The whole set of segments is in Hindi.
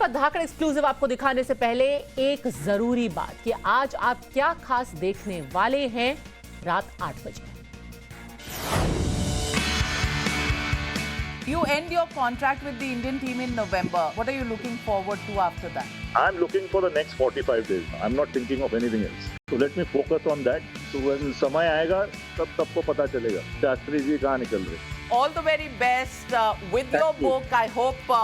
का धाकड़ एक्सक्लूसिव आपको दिखाने से पहले एक जरूरी बात कि आज आप क्या खास देखने वाले हैं रात 8 बजे। You end your contract with the Indian team in November. What are you looking forward to after that? I'm looking for the next 45 days. I'm not thinking of anything else. So let me focus on that. So when समय आएगा तब सबको पता चलेगा शास्त्री जी कहाँ निकल रहे। All the very best with your book. I hope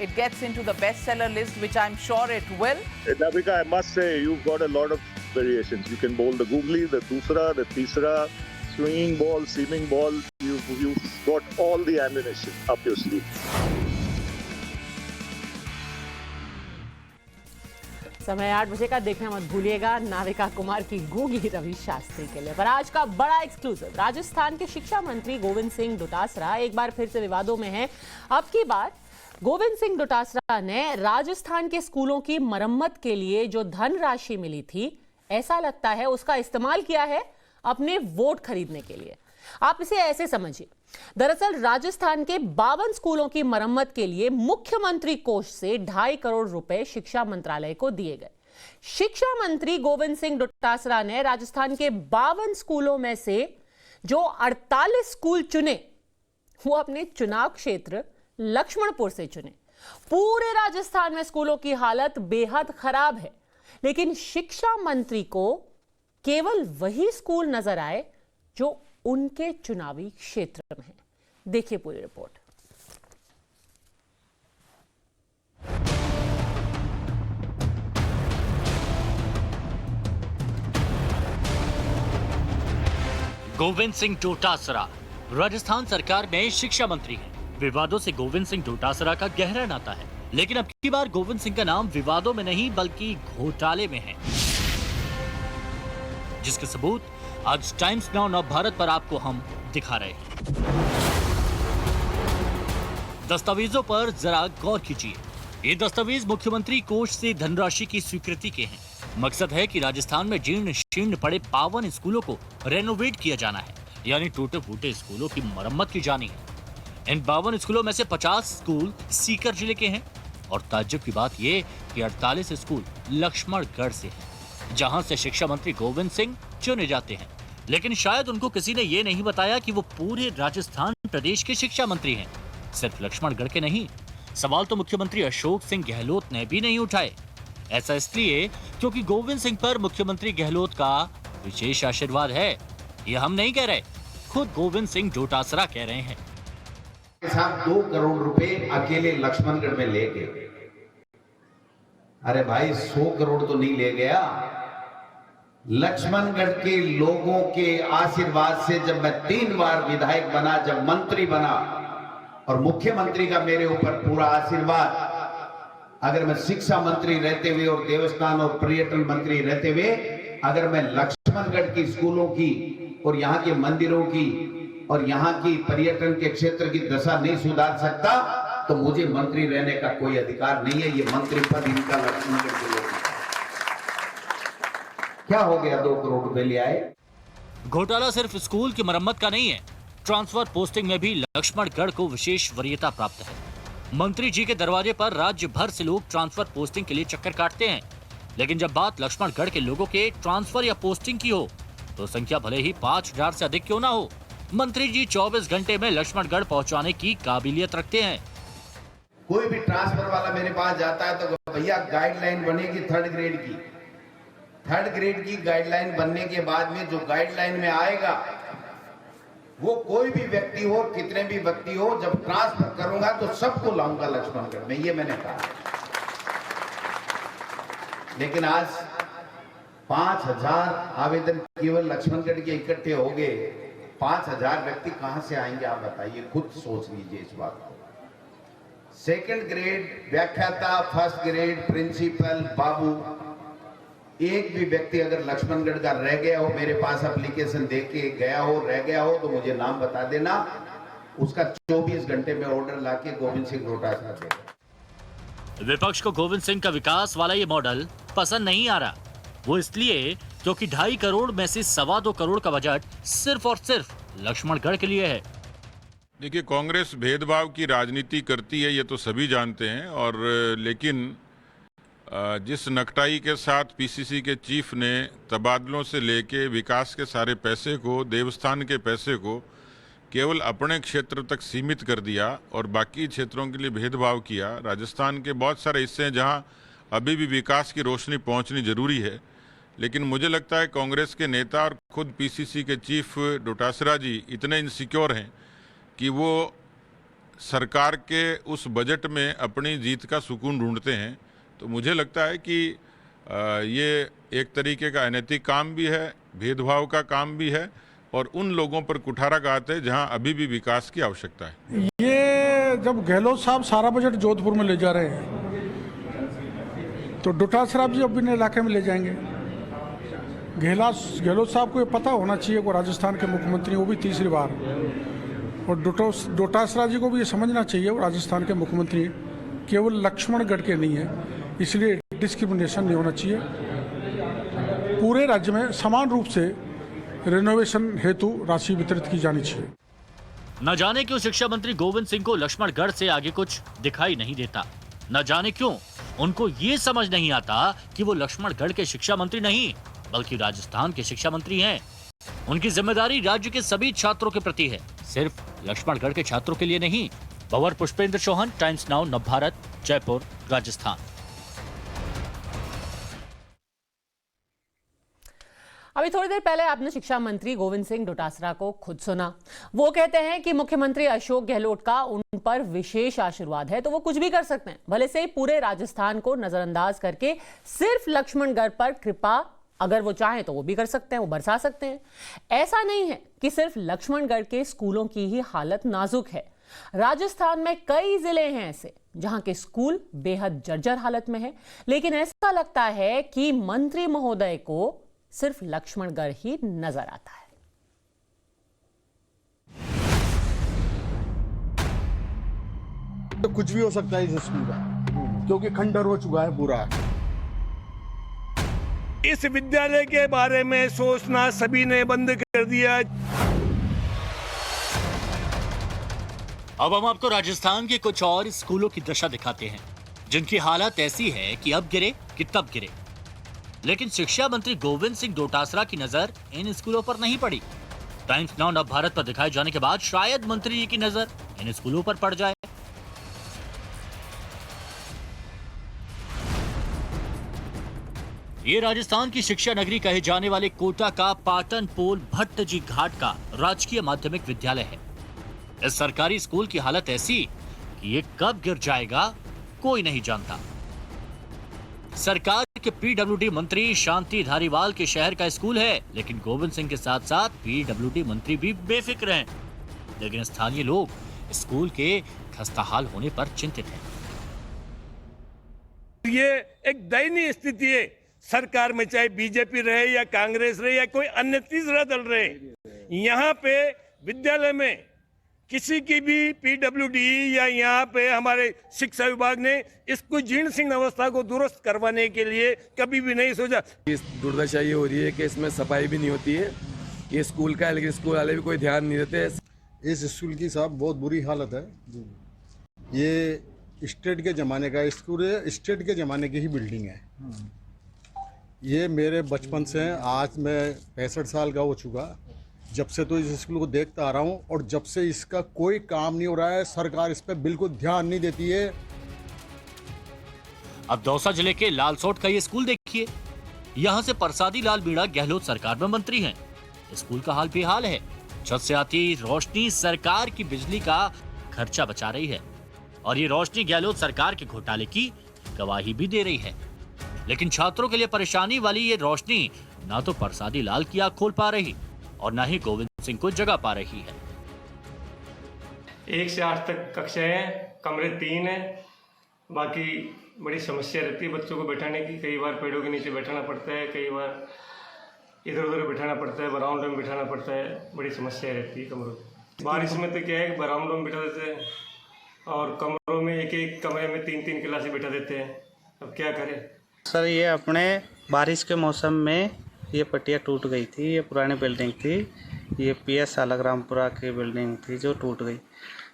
it gets into the bestseller list, which I'm sure it will. Navika, I must say you've got a lot of variations. You can bowl the googly, the dusra, the tisra, swinging ball, seaming ball. You've got all the ammunition up your sleeve. समय 8 बजे का देखना मत भूलिएगा नाविका कुमार की गूंगी रवि शास्त्री के लिए। पर आज का बड़ा एक्सक्लूसिव, राजस्थान के शिक्षा मंत्री गोविंद सिंह डोटासरा एक बार फिर से विवादों में हैं। अब की बार गोविंद सिंह डोटासरा ने राजस्थान के स्कूलों की मरम्मत के लिए जो धनराशि मिली थी, ऐसा लगता है उसका इस्तेमाल किया है अपने वोट खरीदने के लिए। आप इसे ऐसे समझिए, दरअसल राजस्थान के 52 स्कूलों की मरम्मत के लिए मुख्यमंत्री कोष से 2.5 करोड़ रुपए शिक्षा मंत्रालय को दिए गए। शिक्षा मंत्री गोविंद सिंह डोटासरा ने राजस्थान के 52 स्कूलों में से जो 48 स्कूल चुने, वो अपने चुनाव क्षेत्र लक्ष्मणपुर से चुने। पूरे राजस्थान में स्कूलों की हालत बेहद खराब है, लेकिन शिक्षा मंत्री को केवल वही स्कूल नजर आए जो उनके चुनावी क्षेत्र में है। देखिए पूरी रिपोर्ट। गोविंद सिंह डोटासरा राजस्थान सरकार में शिक्षा मंत्री हैं। विवादों से गोविंद सिंह डोटासरा का गहरा नाता है, लेकिन अब की बार गोविंद सिंह का नाम विवादों में नहीं बल्कि घोटाले में है, जिसके सबूत आज टाइम्स नाउ नव भारत पर आपको हम दिखा रहे हैं। दस्तावेजों पर जरा गौर कीजिए। ये दस्तावेज मुख्यमंत्री कोष से धनराशि की स्वीकृति के हैं। मकसद है कि राजस्थान में जीर्ण शीर्ण पड़े 52 स्कूलों को रेनोवेट किया जाना है, यानी टूटे फूटे स्कूलों की मरम्मत की जानी है। इन 52 स्कूलों में से 50 स्कूल सीकर जिले के हैं और ताज्जुब की बात यह कि 48 स्कूल लक्ष्मणगढ़ से हैं, जहां से शिक्षा मंत्री गोविंद सिंह चुने जाते हैं। लेकिन शायद उनको किसी ने ये नहीं बताया कि वो पूरे राजस्थान प्रदेश के शिक्षा मंत्री हैं, सिर्फ लक्ष्मणगढ़ के नहीं। सवाल तो मुख्यमंत्री अशोक सिंह गहलोत ने भी नहीं उठाए। ऐसा इसलिए क्योंकि गोविंद सिंह पर मुख्यमंत्री गहलोत का विशेष आशीर्वाद है। ये हम नहीं कह रहे, खुद गोविंद सिंह डोटासरा कह रहे हैं। 2 करोड़ रुपए अकेले लक्ष्मणगढ़ में ले गए। अरे भाई 100 करोड़ तो नहीं ले गया। लक्ष्मणगढ़ के लोगों के आशीर्वाद से जब मैं 3 बार विधायक बना, जब मंत्री बना और मुख्यमंत्री का मेरे ऊपर पूरा आशीर्वाद, अगर मैं शिक्षा मंत्री रहते हुए और देवस्थान और पर्यटन मंत्री रहते हुए अगर मैं लक्ष्मणगढ़ की स्कूलों की और यहाँ के मंदिरों की और यहाँ की पर्यटन के क्षेत्र की दशा नहीं सुधार सकता तो मुझे मंत्री रहने का कोई अधिकार नहीं है। ये मंत्री पद इनका लक्ष्मणगढ़ के लोग। क्या हो गया 2 करोड़ रुपए ले आए। घोटाला सिर्फ स्कूल की मरम्मत का नहीं है, ट्रांसफर पोस्टिंग में भी लक्ष्मणगढ़ को विशेष वरीयता प्राप्त है। मंत्री जी के दरवाजे पर राज्य भर से लोग ट्रांसफर पोस्टिंग के लिए चक्कर काटते हैं, लेकिन जब बात लक्ष्मणगढ़ के लोगों के ट्रांसफर या पोस्टिंग की हो तो संख्या भले ही 5000 से अधिक क्यों ना हो, मंत्री जी 24 घंटे में लक्ष्मणगढ़ पहुंचाने की काबिलियत रखते हैं। कोई भी ट्रांसफर वाला मेरे पास जाता है तो भैया गाइडलाइन बनेगी 3rd ग्रेड की। 3rd ग्रेड की गाइडलाइन बनने के बाद में जो गाइडलाइन में आएगा वो कोई भी व्यक्ति हो, कितने भी व्यक्ति हो, जब ट्रांसफर करूंगा तो सबको लाऊंगा लक्ष्मणगढ़ में, ये मैंने कहा। लेकिन आज 5000 आवेदन केवल लक्ष्मणगढ़ के इकट्ठे हो गए। 5000 व्यक्ति कहां से आएंगे आप बताइए, खुद सोच लीजिए इस बात को। 2nd ग्रेड व्याख्याता, 1st ग्रेड प्रिंसिपल, बाबू, एक भी व्यक्ति अगर लक्ष्मणगढ़ का रह गया हो, मेरे पास एप्लीकेशन दे के गया हो, रह गया हो तो मुझे नाम बता देना, उसका 24 घंटे में ऑर्डर लाके गोविंद सिंह डोटासरा देगा। विपक्ष को गोविंद सिंह का विकास वाला ये मॉडल पसंद नहीं आ रहा। वो इसलिए क्योंकि 2.5 करोड़ में से 2.25 करोड़ का बजट सिर्फ और सिर्फ लक्ष्मणगढ़ के लिए है। देखिए, कांग्रेस भेदभाव की राजनीति करती है, ये तो सभी जानते हैं। और लेकिन जिस नकटाई के साथ पीसीसी के चीफ ने तबादलों से लेके विकास के सारे पैसे को, देवस्थान के पैसे को केवल अपने क्षेत्र तक सीमित कर दिया और बाकी क्षेत्रों के लिए भेदभाव किया। राजस्थान के बहुत सारे हिस्से हैं जहां अभी भी विकास की रोशनी पहुंचनी जरूरी है, लेकिन मुझे लगता है कांग्रेस के नेता और खुद पीसीसी के चीफ डोटासरा जी इतने इनसिक्योर हैं कि वो सरकार के उस बजट में अपनी जीत का सुकून ढूंढते हैं। तो मुझे लगता है कि ये एक तरीके का अनैतिक काम भी है, भेदभाव का काम भी है और उन लोगों पर कुठारा गाते हैं जहां अभी भी विकास की आवश्यकता है। ये जब गहलोत साहब सारा बजट जोधपुर में ले जा रहे हैं तो डोटासरा जी अपने इलाके में ले जाएंगे। गहलोत साहब को ये पता होना चाहिए वो राजस्थान के मुख्यमंत्री, वो भी तीसरी बार, और डोटासरा जी को भी ये समझना चाहिए वो राजस्थान के मुख्यमंत्री केवल लक्ष्मणगढ़ के नहीं है, इसलिए डिस्क्रिमिनेशन नहीं होना चाहिए। पूरे राज्य में समान रूप से रिनोवेशन हेतु राशि वितरित की जानी चाहिए। न जाने क्यों शिक्षा मंत्री गोविंद सिंह को लक्ष्मणगढ़ से आगे कुछ दिखाई नहीं देता। न जाने क्यों उनको ये समझ नहीं आता कि वो लक्ष्मणगढ़ के शिक्षा मंत्री नहीं बल्कि राजस्थान के शिक्षा मंत्री हैं। उनकी जिम्मेदारी राज्य के सभी छात्रों के प्रति है, सिर्फ लक्ष्मणगढ़ के छात्रों के लिए नहीं। पवर पुष्पेंद्र चौहान, टाइम्स नाउ, नवभारत, जयपुर, राजस्थान। अभी थोड़ी देर पहले आपने शिक्षा मंत्री गोविंद सिंह डोटासरा को खुद सुना। वो कहते हैं कि मुख्यमंत्री अशोक गहलोत का उन पर विशेष आशीर्वाद है तो वो कुछ भी कर सकते हैं, भले से पूरे राजस्थान को नजरअंदाज करके सिर्फ लक्ष्मणगढ़ पर कृपा अगर वो चाहें तो वो भी कर सकते हैं, वो बरसा सकते हैं। ऐसा नहीं है कि सिर्फ लक्ष्मणगढ़ के स्कूलों की ही हालत नाजुक है। राजस्थान में कई जिले हैं ऐसे जहां के स्कूल बेहद जर्जर हालत में है, लेकिन ऐसा लगता है कि मंत्री महोदय को सिर्फ लक्ष्मणगढ़ ही नजर आता है। तो कुछ भी हो सकता है इस स्कूल का, क्योंकि खंडर हो चुका है पूरा। इस विद्यालय के बारे में सोचना सभी ने बंद कर दिया। अब हम आपको राजस्थान के कुछ और स्कूलों की दशा दिखाते हैं जिनकी हालत ऐसी है कि अब गिरे कि तब गिरे। लेकिन शिक्षा मंत्री गोविंद सिंह डोटासरा की नजर इन स्कूलों पर नहीं पड़ी। टाइम्स नाउ नवभारत पर दिखाए जाने के बाद शायद मंत्री जी की नजर इन स्कूलों पर पड़ जाए। ये राजस्थान की शिक्षा नगरी कहे जाने वाले कोटा का पाटन पोल भट्ट जी घाट का राजकीय माध्यमिक विद्यालय है। इस सरकारी स्कूल की हालत ऐसी कि ये कब गिर जाएगा कोई नहीं जानता। सरकार के पीडब्ल्यूडी मंत्री शांति धारीवाल के शहर का स्कूल है, लेकिन गोविंद सिंह के साथ साथ पीडब्ल्यूडी मंत्री भी बेफिक्र हैं। लेकिन स्थानीय लोग स्कूल के खस्ताहाल होने पर चिंतित हैं। ये एक दयनीय स्थिति है सरकार में, चाहे बीजेपी रहे या कांग्रेस रहे या कोई अन्य तीसरा दल रहे। यहाँ पे विद्यालय में किसी की भी पीडब्ल्यूडी या यहाँ पे हमारे शिक्षा विभाग ने इसको जीर्ण शीर्ण अवस्था को दुरुस्त करवाने के लिए कभी भी नहीं सोचा। इस दुर्दशा ये हो रही है कि इसमें सफाई भी नहीं होती है। ये स्कूल का है लेकिन स्कूल वाले भी कोई ध्यान नहीं देते। इस स्कूल की साहब बहुत बुरी हालत है। ये स्टेट के ज़माने का स्कूल है, स्टेट के ज़माने की ही बिल्डिंग है। ये मेरे बचपन से, आज मैं 65 साल का हो चुका, जब से तो इस स्कूल को देखता आ रहा हूँ और जब से इसका कोई काम नहीं हो रहा है। सरकार इस पर बिल्कुल ध्यान नहीं देती है। अब दौसा जिले के लालसोट का ये स्कूल देखिए। यहाँ से परसादी लाल मीणा गहलोत सरकार में मंत्री हैं। स्कूल का हाल बेहाल है। छत से आती रोशनी सरकार की बिजली का खर्चा बचा रही है और ये रोशनी गहलोत सरकार के घोटाले की गवाही भी दे रही है। लेकिन छात्रों के लिए परेशानी वाली ये रोशनी ना तो परसादी लाल की आंख खोल पा रही और ना ही गोविंद सिंह को जगा पा रही है। 1 से 8 तक कक्षाएं हैं, कमरे 3 हैं। बाकी बड़ी समस्या रहती है बच्चों को बैठाने की। कई बार पेड़ों के नीचे बैठाना पड़ता है, कई बार इधर उधर बैठाना पड़ता है, बरामदों में बैठाना पड़ता है। बड़ी समस्या रहती है कमरों की। बारिश में तो क्या है कि बरामदों में बैठा देते हैं और कमरों में एक कमरे में 3-3 क्लासें बैठा देते हैं। अब क्या करें सर। ये अपने बारिश के मौसम में ये पट्टियाँ टूट गई थी। ये पुरानी बिल्डिंग थी, ये PS सालग्रामपुरा की बिल्डिंग थी जो टूट गई।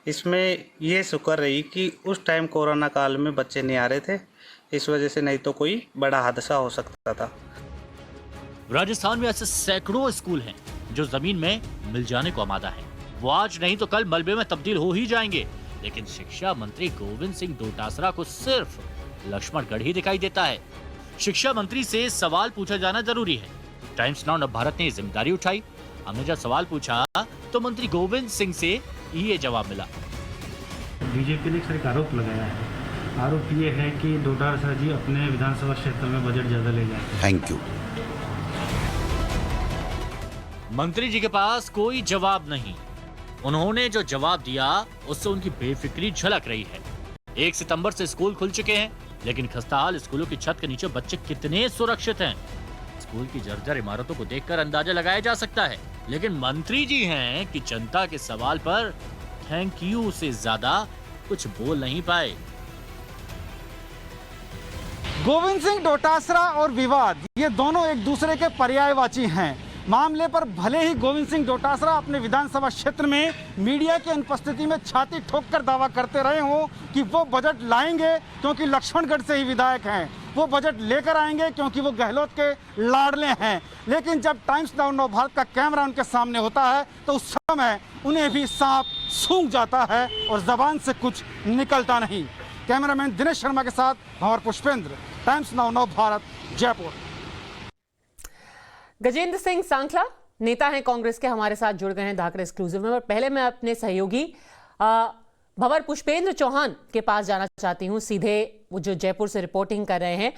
इसमें ये शुक्र रही कि उस टाइम कोरोना काल में बच्चे नहीं आ रहे थे, इस वजह से नहीं तो कोई बड़ा हादसा हो सकता था। राजस्थान में ऐसे सैकड़ों स्कूल हैं जो जमीन में मिल जाने को आमादा है। वो आज नहीं तो कल मलबे में तब्दील हो ही जाएंगे, लेकिन शिक्षा मंत्री गोविंद सिंह डोटासरा को सिर्फ लक्ष्मणगढ़ ही दिखाई देता है। शिक्षा मंत्री से सवाल पूछा जाना जरूरी है। टाइम्स नाउ नवभारत ने जिम्मेदारी उठाई। हमने जब सवाल पूछा तो मंत्री गोविंद सिंह से ये जवाब मिला। बीजेपी ने एक आरोप लगाया है। आरोप ये है कि डोटासरा जी अपने विधानसभा क्षेत्र में बजट ज्यादा ले जाते हैं। Thank you. मंत्री जी के पास कोई जवाब नहीं। उन्होंने जो जवाब दिया उससे उनकी बेफिक्री झलक रही है। 1 सितंबर से स्कूल खुल चुके हैं, लेकिन खस्ताहाल स्कूलों की छत के नीचे बच्चे कितने सुरक्षित हैं, स्कूल की जर्जर इमारतों को देखकर अंदाजा लगाया जा सकता है। लेकिन मंत्री जी हैं कि जनता के सवाल पर थैंक यू से ज्यादा कुछ बोल नहीं पाए। गोविंद सिंह डोटासरा और विवाद, ये दोनों एक दूसरे के पर्यायवाची हैं। मामले पर भले ही गोविंद सिंह डोटासरा अपने विधानसभा क्षेत्र में मीडिया की अनुपस्थिति में छाती ठोककर दावा करते रहे हों कि वो बजट लाएंगे क्योंकि लक्ष्मणगढ़ से ही विधायक हैं, वो बजट लेकर आएंगे क्योंकि वो गहलोत के लाडले हैं, लेकिन जब टाइम्स नाउ नवभारत का कैमरा उनके सामने होता है तो उस समय उन्हें भी सांप सूंघ जाता है और जबान से कुछ निकलता नहीं। कैमरामैन दिनेश शर्मा के साथ भंवर पुष्पेंद्र, टाइम्स नाउ नवभारत, जयपुर। गजेंद्र सिंह सांखला नेता हैं कांग्रेस के, हमारे साथ जुड़ गए हैं धाकड़ एक्सक्लूसिव में। पहले मैं अपने सहयोगी भंवर पुष्पेंद्र चौहान के पास जाना चाहती हूं, सीधे वो जो जयपुर से रिपोर्टिंग कर रहे हैं।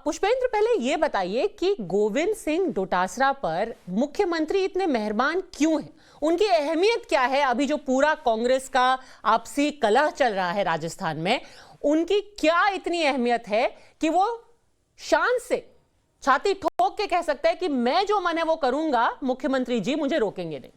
पुष्पेंद्र, पहले ये बताइए कि गोविंद सिंह डोटासरा पर मुख्यमंत्री इतने मेहरबान क्यों हैं? उनकी अहमियत क्या है? अभी जो पूरा कांग्रेस का आपसी कलह चल रहा है राजस्थान में, उनकी क्या इतनी अहमियत है कि वो शान से छाती ठोक के कह सकता है कि मैं जो मन है वो करूंगा, मुख्यमंत्री जी मुझे रोकेंगे नहीं?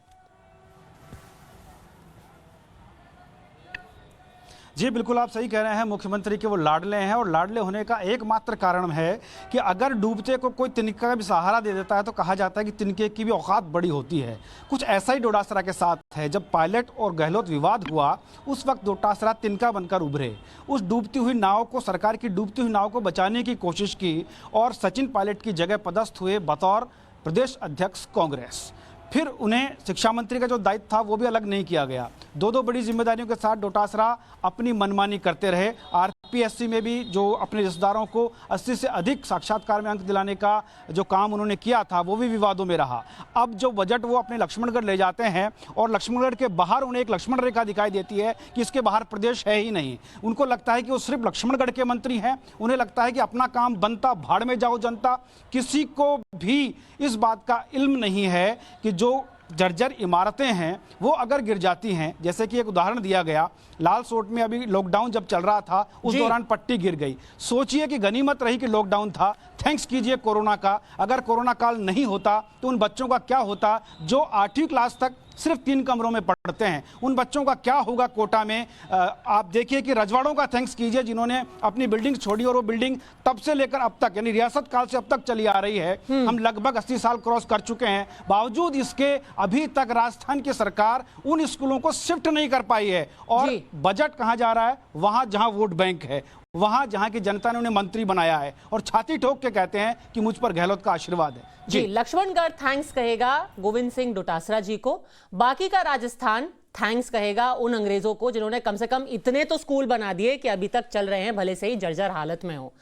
जी बिल्कुल, आप सही कह रहे हैं। मुख्यमंत्री के वो लाडले हैं और लाडले होने का एकमात्र कारण है कि अगर डूबते को कोई तिनका का भी सहारा दे देता है तो कहा जाता है कि तिनके की भी औकात बड़ी होती है। कुछ ऐसा ही डोटासरा के साथ है। जब पायलट और गहलोत विवाद हुआ उस वक्त डोटासरा तिनका बनकर उभरे, उस डूबती हुई नाव को, सरकार की डूबती हुई नाव को बचाने की कोशिश की और सचिन पायलट की जगह पदस्थ हुए बतौर प्रदेश अध्यक्ष कांग्रेस। फिर उन्हें शिक्षा मंत्री का जो दायित्व था वो भी अलग नहीं किया गया। दो बड़ी जिम्मेदारियों के साथ डोटासरा अपनी मनमानी करते रहे। आरपीएससी में भी जो अपने रिश्तेदारों को 80 से अधिक साक्षात्कार में अंक दिलाने का जो काम उन्होंने किया था वो भी विवादों में रहा। अब जो बजट वो अपने लक्ष्मणगढ़ ले जाते हैं और लक्ष्मणगढ़ के बाहर उन्हें एक लक्ष्मण रेखा दिखाई देती है कि इसके बाहर प्रदेश है ही नहीं। उनको लगता है कि वो सिर्फ लक्ष्मणगढ़ के मंत्री हैं। उन्हें लगता है कि अपना काम बनता, भाड़ में जाओ जनता। किसी को भी इस बात का इल्म नहीं है कि जो जर्जर इमारतें हैं वो अगर गिर जाती हैं, जैसे कि एक उदाहरण दिया गया, लालसोट में अभी लॉकडाउन जब चल रहा था उस दौरान पट्टी गिर गई। सोचिए कि गनीमत रही कि लॉकडाउन था, थैंक्स कीजिए कोरोना का। अगर कोरोना काल नहीं होता तो उन बच्चों का क्या होता जो 8वीं क्लास तक सिर्फ 3 कमरों में पढ़ते हैं? उन बच्चों का क्या होगा कोटा में? आप देखिए कि रजवाड़ों का थैंक्स कीजिए जिन्होंने अपनी बिल्डिंग छोड़ी और वो बिल्डिंग तब से लेकर अब तक, यानी रियासत काल से अब तक चली आ रही है। हम लगभग 80 साल क्रॉस कर चुके हैं। बावजूद इसके अभी तक राजस्थान की सरकार उन स्कूलों को शिफ्ट नहीं कर पाई है। और बजट कहां जा रहा है? वहां जहां वोट बैंक है, वहां जहां की जनता ने उन्हें मंत्री बनाया है और छाती ठोक के कहते हैं कि मुझ पर गहलोत का आशीर्वाद है। जी, लक्ष्मणगढ़ थैंक्स कहेगा गोविंद सिंह डोटासरा जी को, बाकी का राजस्थान थैंक्स कहेगा उन अंग्रेजों को जिन्होंने कम से कम इतने तो स्कूल बना दिए कि अभी तक चल रहे हैं, भले से ही जर्जर हालत में हो।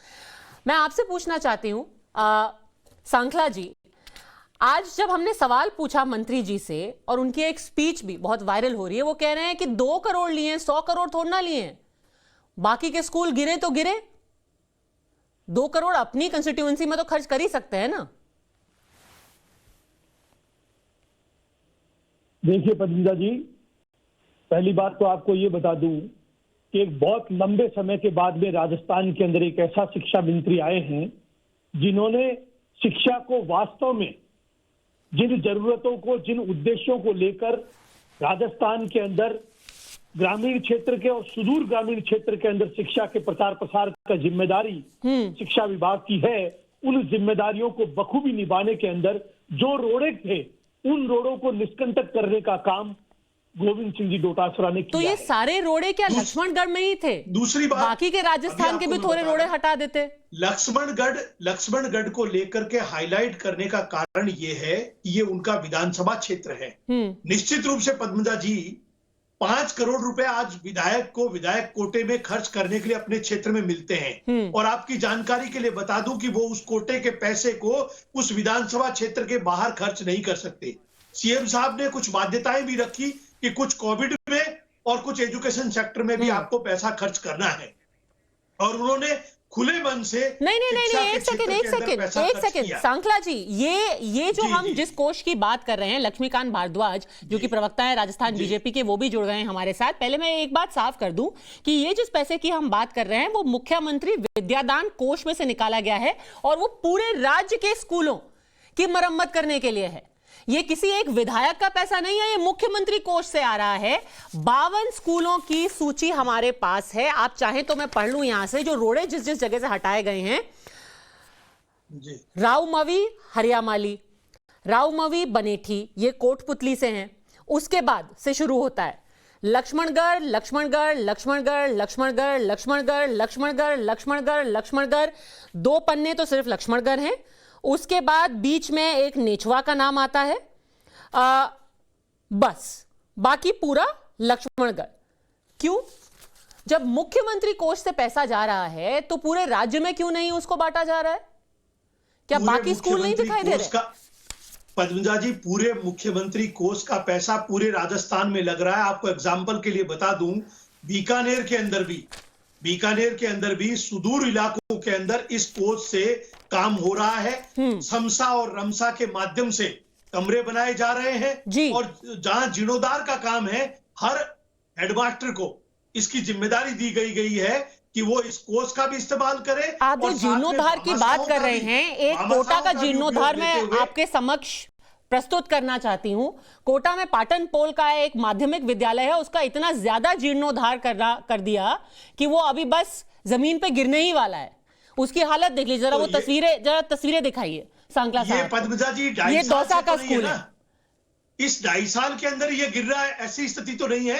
मैं आपसे पूछना चाहती हूं सांखला जी, आज जब हमने सवाल पूछा मंत्री जी से और उनकी एक स्पीच भी बहुत वायरल हो रही है, वो कह रहे हैं कि 2 करोड़ लिए, 100 करोड़ थोड़ा ना लिए, बाकी के स्कूल गिरे तो गिरे, 2 करोड़ अपनी कंस्टिट्यूएंसी में तो खर्च कर ही सकते हैं ना। देखिए पद्मिता जी, पहली बात तो आपको ये बता दूं कि एक बहुत लंबे समय के बाद में राजस्थान के अंदर एक ऐसा शिक्षा मंत्री आए हैं जिन्होंने शिक्षा को वास्तव में, जिन जरूरतों को, जिन उद्देश्यों को लेकर राजस्थान के अंदर ग्रामीण क्षेत्र के और सुदूर ग्रामीण क्षेत्र के अंदर शिक्षा के प्रचार प्रसार का जिम्मेदारी शिक्षा विभाग की है, उन जिम्मेदारियों को बखूबी निभाने के अंदर जो रोड़े थे उन रोडों को निष्कंटक करने का काम गोविंद सिंह जी डोटासरा ने किया। तो ये सारे रोड़े क्या लक्ष्मणगढ़ में ही थे? दूसरी बात, बाकी के राजस्थान के भी थोड़े रोड़े हटा देते। लक्ष्मणगढ़ को लेकर के हाईलाइट करने का कारण ये है कि ये उनका विधानसभा क्षेत्र है। निश्चित रूप से पद्मजा जी 5 करोड़ रुपए आज विधायक को विधायक कोटे में खर्च करने के लिए अपने क्षेत्र में मिलते हैं। और आपकी जानकारी के लिए बता दूं कि वो उस कोटे के पैसे को उस विधानसभा क्षेत्र के बाहर खर्च नहीं कर सकते। सीएम साहब ने कुछ बाध्यताएं भी रखी कि कुछ कोविड में और कुछ एजुकेशन सेक्टर में भी आपको पैसा खर्च करना है, और उन्होंने खुले मन से नहीं एक सेकंड सांकला जी, ये जो हम जिस कोष की बात कर रहे हैं, लक्ष्मीकांत भारद्वाज जो कि प्रवक्ता है राजस्थान बीजेपी के, वो भी जुड़ गए हैं हमारे साथ। पहले मैं एक बात साफ कर दूं कि ये जिस पैसे की हम बात कर रहे हैं वो मुख्यमंत्री विद्यादान कोष में से निकाला गया है और वो पूरे राज्य के स्कूलों की मरम्मत करने के लिए है। ये किसी एक विधायक का पैसा नहीं है, ये मुख्यमंत्री कोष से आ रहा है। 52 स्कूलों की सूची हमारे पास है, आप चाहें तो मैं पढ़ लूं यहां से जो रोड़े जिस जिस जगह से हटाए गए हैं। रावमवी हरियामाली, रावमवी बनेठी, ये कोटपुतली से हैं। उसके बाद से शुरू होता है लक्ष्मणगढ़, लक्ष्मणगढ़, लक्ष्मणगढ़, लक्ष्मणगढ़, लक्ष्मणगढ़, लक्ष्मणगढ़, लक्ष्मणगढ़, लक्ष्मणगढ़, 2 पन्ने तो सिर्फ लक्ष्मणगढ़ हैं। उसके बाद बीच में एक नेचवा का नाम आता है, बस बाकी पूरा लक्ष्मणगढ़। क्यों? जब मुख्यमंत्री कोष से पैसा जा रहा है तो पूरे राज्य में क्यों नहीं उसको बांटा जा रहा है? क्या बाकी स्कूल नहीं दिखाई दे रहे? पद्मजा जी, पूरे मुख्यमंत्री कोष का पैसा पूरे राजस्थान में लग रहा है। आपको एग्जाम्पल के लिए बता दूं, बीकानेर के अंदर भी सुदूर इलाकों के अंदर इस कोष से काम हो रहा है। समसा और रमसा के माध्यम से कमरे बनाए जा रहे हैं और जहां जीर्णोद्धार का काम है, हर हेडमास्टर को इसकी जिम्मेदारी दी गई है कि वो इस कोष का भी इस्तेमाल करे। आप जो जीर्णोद्धार की बात कर रहे हैं, एक कोटा का जीर्णोद्धार मैं आपके समक्ष प्रस्तुत करना चाहती हूं। कोटा में पाटन पोल का एक माध्यमिक विद्यालय है, उसका इतना ज्यादा जीर्णोद्धार कर दिया कि वो अभी बस जमीन पे गिरने ही वाला है। उसकी हालत देख लीजिए, जरा तस्वीरें दिखाइए सांकला साहब। ये पद्मजा जी ये दौसा का स्कूल है। इस 2.5 साल के अंदर ये गिर रहा है, ऐसी स्थिति तो नहीं है।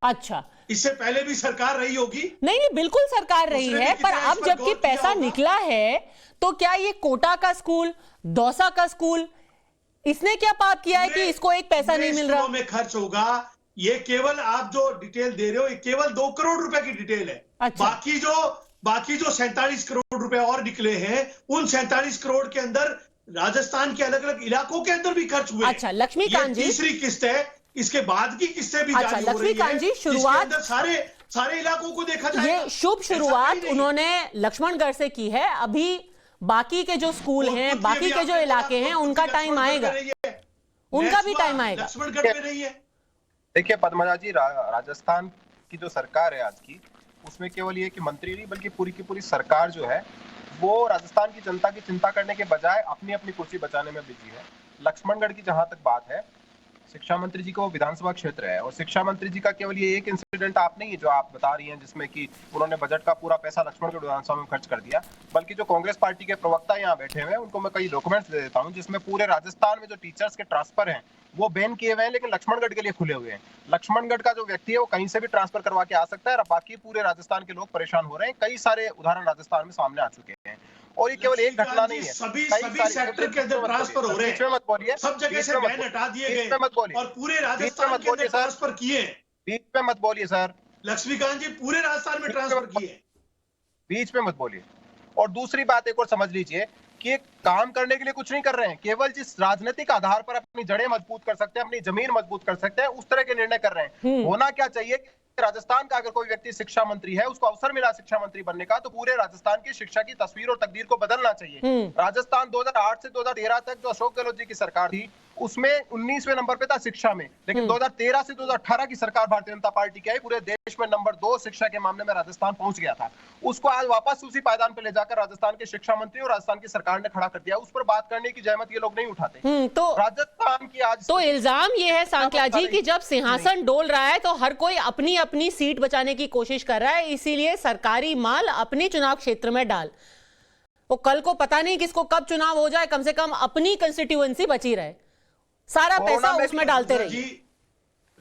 अच्छा, इससे पहले भी सरकार रही होगी। नहीं, बिल्कुल सरकार रही है, पर अब जबकि पैसा निकला है तो क्या ये कोटा का स्कूल, दौसा का स्कूल, इसने क्या पाप किया है कि इसको एक पैसा नहीं मिल रहा? में खर्च होगा। ये केवल आप जो डिटेल दे रहे हो, ये केवल 2 करोड़ रुपए की डिटेल है। अच्छा। बाकी जो 47 करोड़ रुपए और निकले हैं, उन 47 करोड़ के अंदर राजस्थान के अलग अलग इलाकों के अंदर भी खर्च हुए। अच्छा, लक्ष्मीकांत जी, तीसरी किस्त है, इसके बाद की किस्तें भी अच्छा, जारी हो रही है। लक्ष्मीकांत जी, शुरुआत सारे इलाकों को देखा जाए। ये शुभ शुरुआत उन्होंने लक्ष्मणगढ़ से की है। अभी बाकी के जो स्कूल हैं, बाकी के जो इलाके हैं, उनका टाइम आएगा, उनका भी टाइम आएगा। लक्ष्मणगढ़ में नहीं है। देखिए पद्मजा जी, राजस्थान की जो सरकार है आज की, उसमें केवल ये कि मंत्री नहीं बल्कि पूरी की पूरी सरकार जो है वो राजस्थान की जनता की चिंता करने के बजाय अपनी अपनी कुर्सी बचाने में बिजी है। लक्ष्मणगढ़ की जहां तक बात है, शिक्षा मंत्री जी का वो विधानसभा क्षेत्र है और शिक्षा मंत्री जी का केवल ये एक इंसिडेंट आप नहीं है जो आप बता रही हैं जिसमें कि उन्होंने बजट का पूरा पैसा लक्ष्मणगढ़ विधानसभा में खर्च कर दिया, बल्कि जो कांग्रेस पार्टी के प्रवक्ता यहाँ बैठे हुए हैं उनको मैं कई डॉक्यूमेंट्स दे देता हूँ जिसमें पूरे राजस्थान में जो टीचर्स के ट्रांसफर हैं वो बैन किए हुए हैं, लेकिन लक्ष्मणगढ़ के लिए खुले हुए हैं। लक्ष्मणगढ़ का जो व्यक्ति है वो कहीं से भी ट्रांसफर करवा के आ सकता है और बाकी पूरे राजस्थान के लोग परेशान हो रहे हैं। कई सारे उदाहरण राजस्थान में सामने आ चुके हैं और ये केवल एक घटना नहीं है, सभी सेक्टर के अंदर ट्रांसफर हो रहे हैं। मत बोलिए, सब जगह से बैन हटा दिए गए मत बोलिए और पूरे राजस्थान के अंदर ट्रांसफर किए। बीच में मत बोलिए सर। लक्ष्मीकांत जी, पूरे राजस्थान में ट्रांसफर किए, बीच में मत बोलिए। और दूसरी बात एक और समझ लीजिए कि काम करने के लिए कुछ नहीं कर रहे हैं, केवल जिस राजनीतिक आधार पर अपनी जड़ें मजबूत कर सकते हैं, अपनी जमीन मजबूत कर सकते हैं, उस तरह के निर्णय कर रहे हैं। होना क्या चाहिए, राजस्थान का अगर कोई व्यक्ति शिक्षा मंत्री है, उसको अवसर मिला शिक्षा मंत्री बनने का, तो पूरे राजस्थान की शिक्षा की तस्वीर और तकदीर को बदलना चाहिए। राजस्थान 2008 से 2013 तक जो अशोक गहलोत जी की सरकार थी उसमें 19वें नंबर पे था शिक्षा में, लेकिन 2013 से 2018 की सरकार भारतीय जनता पार्टी की आई, पूरे देश में नंबर 2 शिक्षा के मामले में राजस्थान पहुंच गया था। उसको आज वापस उसी पायदान पे ले जाकर राजस्थान के शिक्षा मंत्री और राजस्थान की सरकार ने खड़ा कर दिया। उस पर बात करने की जहमत ये लोग नहीं उठाते। तो राजस्थान की आज तो इल्जाम ये है सांकला जी कि जब सिंहासन डोल रहा है तो हर कोई अपनी अपनी सीट बचाने की कोशिश कर रहा है, इसीलिए सरकारी माल अपने चुनाव क्षेत्र में डाल। वो कल को पता नहीं किसको कब चुनाव हो जाए, कम से कम अपनी कंस्टिट्यूएंसी बची रहे। सारा पैसा कोरोना में उसमें डालते रहिए।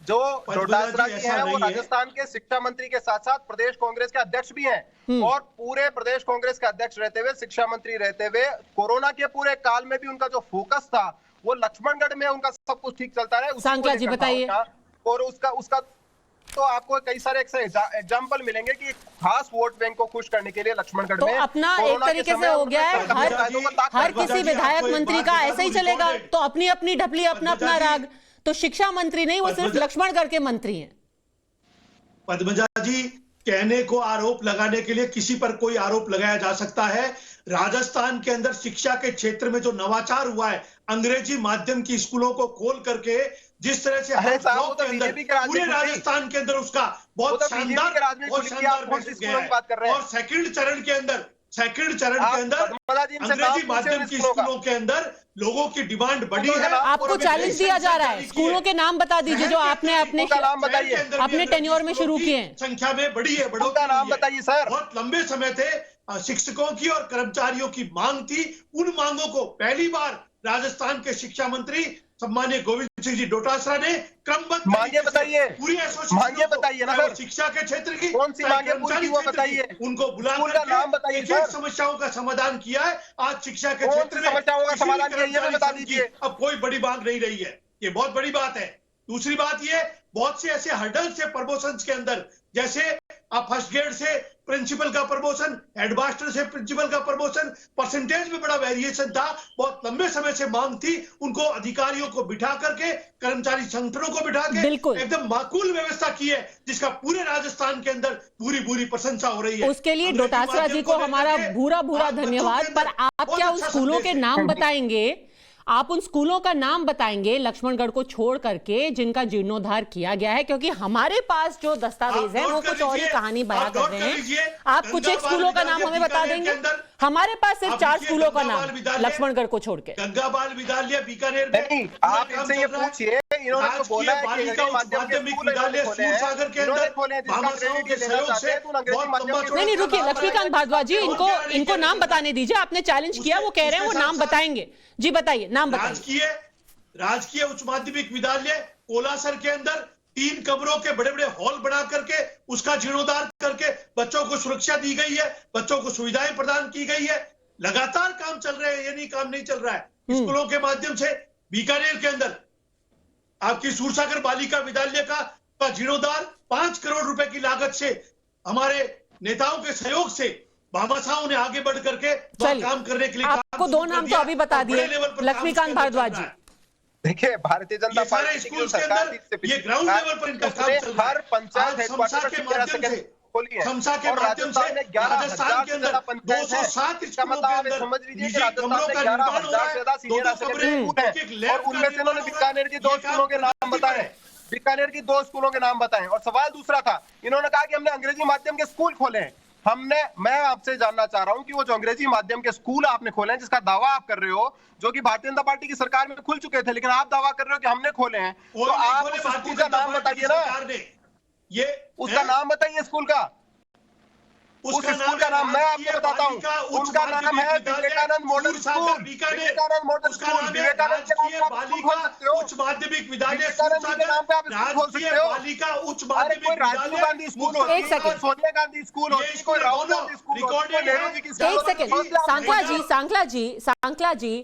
जो डोटासरा जी हैं वो राजस्थान के शिक्षा मंत्री के साथ साथ प्रदेश कांग्रेस के अध्यक्ष भी हैं और पूरे प्रदेश कांग्रेस के अध्यक्ष रहते हुए, शिक्षा मंत्री रहते हुए, कोरोना के पूरे काल में भी उनका जो फोकस था वो लक्ष्मणगढ़ में उनका सब कुछ ठीक चलता रहे। सांकला जी बताइए। और उसका तो आपको कई सारे एग्जाम्पल मिलेंगे कि खास वोट बैंक को खुश करने के लिए लक्ष्मणगढ़ तो में अपना एक तरीके से हो गया है, हर किसी विधायक मंत्री का ऐसा ही चलेगा, तो अपनी अपनी ढपली, अपना अपना राग। तो शिक्षा मंत्री नहीं, वो सिर्फ लक्ष्मणगढ़ के मंत्री हैं। पद्मजा जी, कहने को आरोप लगाने के लिए किसी पर कोई आरोप लगाया जा सकता है। राजस्थान के अंदर शिक्षा के क्षेत्र में जो नवाचार हुआ है, अंग्रेजी माध्यम की स्कूलों को खोल करके जिस तरह से हर ब्लॉक के अंदर पूरे राजस्थान के अंदर उसका बहुत शानदार मैसेज गया है। और सेकंड चरण के अंदर अंग्रेजी माध्यम की स्कूलों के अंदर लोगों की डिमांड बढ़ी है। आपको चैलेंज दिया जा रहा है, स्कूलों के नाम बता दीजिए जो आपने अपने टेन्योर में शुरू किए हैं। संख्या में बढ़ी है, बड़ों का नाम बताइए सर। बहुत लंबे समय थे शिक्षकों की और कर्मचारियों की मांग थी। उन मांगों को पहली बार राजस्थान के शिक्षा मंत्री सम्मान्य गोविंद सिंह जी डोटासरा ने क्रमबद्ध मांगे बताइए, पूरी मांगे बताइए ना सर। शिक्षा के क्षेत्र की कौन सी मांगे पूरी वो बताइए, उनको बुलाकर का नाम बताइए एक समस्याओं का समाधान किया है। आज शिक्षा के क्षेत्र में समस्याओं का समाधान किया, ये बता दीजिए। अब कोई बड़ी मांग नहीं रही है, ये बहुत बड़ी बात है। दूसरी बात ये, बहुत से ऐसे हर्डल्स है प्रमोशन के अंदर, जैसे आप फर्स्ट ग्रेड से प्रिंसिपल का प्रमोशन, हेडमास्टर से प्रिंसिपल का प्रमोशन, परसेंटेज में बड़ा वेरिएशन था। बहुत लंबे समय से मांग थी, उनको अधिकारियों को बिठा करके, कर्मचारी संगठनों को बिठा के एकदम माकूल व्यवस्था की है, जिसका पूरे राजस्थान के अंदर पूरी प्रशंसा हो रही है। उसके लिए डोटासरा जी को हमारा भूरा धन्यवाद। पर आप क्या उस स्कूलों के नाम बताएंगे? आप उन स्कूलों का नाम बताएंगे लक्ष्मणगढ़ को छोड़ करके जिनोद्धार किया गया है? क्योंकि हमारे पास जो दस्तावेज है वो कुछ और ही कहानी बयां कर रहे हैं। आप कुछ एक स्कूलों का नाम हमें बता देंगे? हमारे पास सिर्फ 4 स्कूलों का नाम लक्ष्मणगढ़ को छोड़ के। गंगा बाल विद्यालय बीकानेर में, आप इनसे ये पूछिए, इन्होंने तो बोला है कि माध्यमिक विद्यालय सूरसागर के अंदर भामाशाहों के सहयोग से नहीं रुकिए लक्ष्मीकांत भारद्वाज जी, इनको नाम बताने दीजिए। आपने चैलेंज किया, वो कह रहे हैं वो नाम बताएंगे। जी बताइए, नाम बताइए। राजकीय उच्च माध्यमिक विद्यालय कोलासर के अंदर 3 कमरों के बड़े हॉल बना करके उसका जीर्णोद्धार करके बच्चों को सुरक्षा दी गई है, बच्चों को सुविधाएं प्रदान की गई है। लगातार काम चल रहे हैं, ये नहीं काम नहीं चल रहा है। स्कूलों के माध्यम से बीकानेर के अंदर आपकी सूरसागर बालिका विद्यालय का जीर्णोद्धार 5 करोड़ रुपए की लागत से हमारे नेताओं के सहयोग से भामाशाहों ने आगे बढ़ करके काम करने के लिए आपको 2 नाम तो अभी बता दिए लक्ष्मीकांत भारद्वाज जी। देखिए, भारतीय जनता पार्टी की सरकार ये ग्राउंड लेवल पर इनका काम चल रहा है। हर पंचायत हेडक्वार्टर के माध्यम से खोली है और राजस्थान के अंदर 207 स्कूलों के अंदर समझ लीजिए कि राजस्थान में 11,000 से ज्यादा सीनियर सेकेंडरी स्कूल है और उनमें से इन्होंने बीकानेर की 2 स्कूलों के नाम बताए, बीकानेर की 2 स्कूलों के नाम बताए। और सवाल दूसरा था, इन्होंने कहा कि हमने अंग्रेजी माध्यम के स्कूल खोले हैं। मैं आपसे जानना चाह रहा हूं कि वो जो अंग्रेजी माध्यम के स्कूल आपने खोले हैं, जिसका दावा आप कर रहे हो, जो कि भारतीय जनता पार्टी की सरकार में खुल चुके थे, लेकिन आप दावा कर रहे हो कि हमने खोले हैं, तो आप उस स्कूल का नाम बताइए ना। ये उसका नाम बताइए स्कूल का। उस स्कूल का नाम मैं आपको बताता हूँ, उनका नाम है Vivekananda model school. Vivekananda model school, Vivekananda के नाम पे आप स्कूल खोल सकते हो। उच्च माध्यमिक विद्यालय विवेकानंद के नाम पे आप स्कूल खोल सकते हो। बालिका उच्च माध्यमिक कोई राजीव गांधी स्कूल होती है, कोई सोनिया गांधी स्कूल होती है, कोई राहुल गांधी स्कूल होती है, नेहरू जी की स्कूल। एक सेकंड, सांकला जी,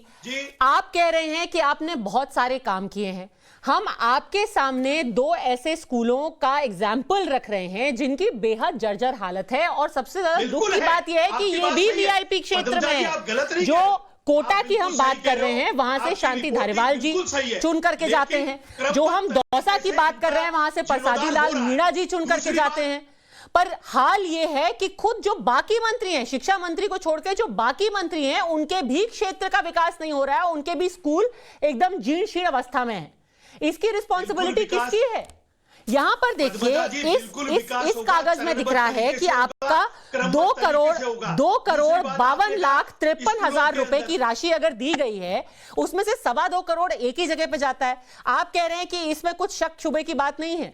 आप कह रहे हैं कि आपने बहुत सारे काम किए हैं। हम आपके सामने 2 ऐसे स्कूलों का एग्जाम्पल रख रहे हैं जिनकी बेहद जर्जर हालत है, और सबसे ज्यादा दुख की बात यह है कि ये भी वीआईपी क्षेत्र में है। जो कोटा की हम बात कर रहे हैं वहां से शांति धारीवाल जी चुन करके जाते हैं, जो हम दौसा की बात कर रहे हैं वहां से प्रसादी लाल मीणा जी चुन करके जाते हैं। पर हाल ये है कि खुद जो बाकी मंत्री हैं, शिक्षा मंत्री को छोड़कर जो बाकी मंत्री हैं, उनके भी क्षेत्र का विकास नहीं हो रहा है, उनके भी स्कूल एकदम जीर्ण शीर्ण अवस्था में है। इसकी रिस्पॉन्सिबिलिटी किसकी है? यहां पर देखिए, इस कागज में दिख रहा है कि आपका 2 करोड़ 52 लाख 53 हजार रुपए की राशि अगर दी गई है, उसमें से 2.25 करोड़ एक ही जगह पे जाता है। आप कह रहे हैं कि इसमें कुछ शक शुबे की बात नहीं है।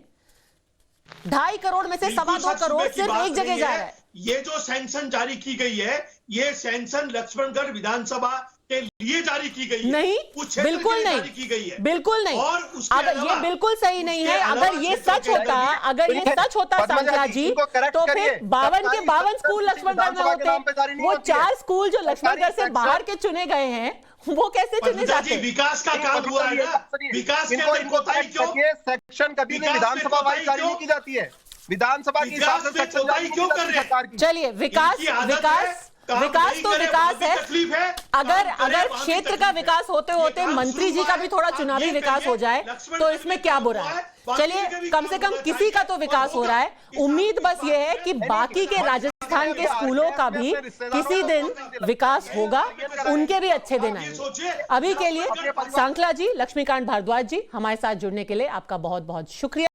2.5 करोड़ में से 2.25 करोड़ सिर्फ एक जगह जा रहा है। ये जो सैंक्शन जारी की गई है, ये सैंक्शन लक्ष्मणगढ़ विधानसभा के लिए जारी की गई है, नहीं, उस क्षेत्र के बिल्कुल लिए नहीं, जारी की गई है, बिल्कुल नहीं। और उसके अगर ये अलावा- बिल्कुल सही नहीं है, उसके अगर अलावा ये क्षेत्र सच के होता, लिए- अगर ये सच होता सांकला जी, तो फिर 52 के 52 स्कूल लक्ष्मणगढ़ में होते। वो 4 स्कूल जो लक्ष्मणगढ़ से बाहर के चुने गए हैं, वो कैसे चुने पद्मजा जी, जाते? विकास का काम हुआ है ना, विकास के अंदर कोताही क्यों? सेक्शन कभी नहीं विधानसभा वाइज जारी नहीं की जाती है, विधानसभा के हिसाब से सेक्शन कोताही क्यों कर रहे हैं? चलिए, विकास इनकी आदत विकास है, काम विकास नहीं तो करे, विकास वहाँ भी है। तकलीफ है, अगर काम करे, अगर वहाँ भी क्षेत्र का तकलीफ है। विकास होते होते ये काम मंत्री जी शुरू का हुआ भी है, थोड़ा आप चुनावी ये विकास कहिए, हो जाए लक्ष्मण तो गढ़ इसमें में क्या काम बुरा हुआ है? है, बाकी चलिए, का भी कम काम से कम होना किसी का तो चाहिए विकास और हो रहा है। होगा। उम्मीद बस ये है कि बाकी के राजस्थान के स्कूलों का भी किसी दिन विकास होगा, उनके भी अच्छे दिन आएंगे। अभी के लिए सांकला जी, लक्ष्मीकांत भारद्वाज जी, हमारे साथ जुड़ने के लिए आपका बहुत बहुत शुक्रिया।